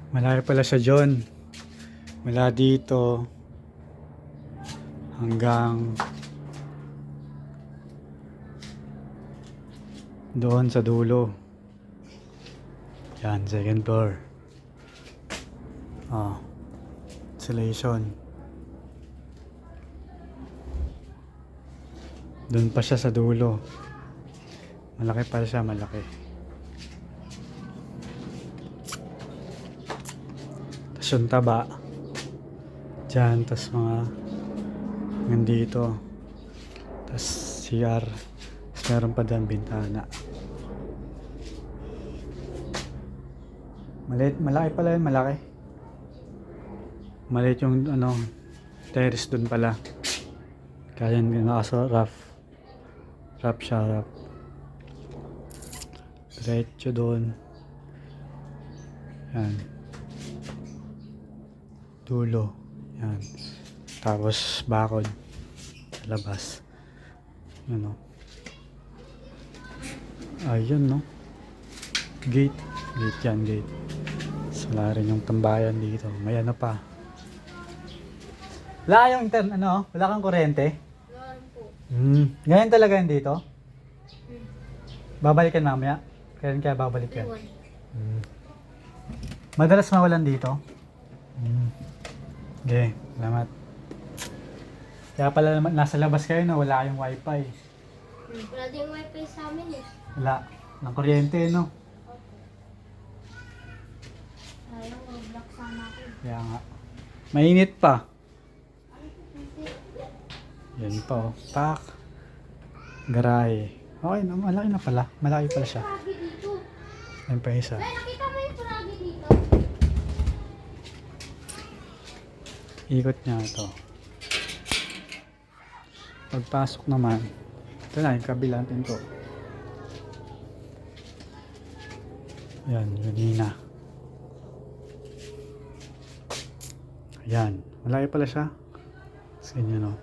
Malayo pala siya John. Mula dito hanggang doon sa dulo. Yan, second floor. Insulation. Doon pa siya sa dulo. Malaki pa siya, malaki. Tapos yung taba dyan, tapos mga nandito, tapos CR, tapos meron pa dyan bintana. Maliit, malaki pala yun, malaki. Maliit yung terrace dun pala. Kaya yun nakaso rough siya, rough. Diretso doon. Yan. Dulo. Yan. Tapos bakod. Sa labas. Yan o. Ayun no. Gate. Gate yan, gate. So, wala rin yung tambayan dito. May ano pa. Wala yung wala kang kuryente? Wala po. Ngayon talaga yan dito? Babalikan mamaya? Kailan kaya babalik yan? Madalas mawalan dito? Okay, salamat. Kaya pala nasa labas kayo na wala kayong wifi. Wala din wifi sa amin eh. Wala. Ng kuryente, no? Ayaw, block sana ako. Kaya nga. Mainit pa. Yan pa oh. Pak. Garahe. Okay, malaki na pala. Malaki pala siya. Paragi dito. Yan pa isa. Ay, nakita mo yung paragi dito? Ikot niya ito. Pagpasok naman, ito na yung kabilang pinto. Yan, ganina. Ayan, malaki pala siya. Kasi ganyan o.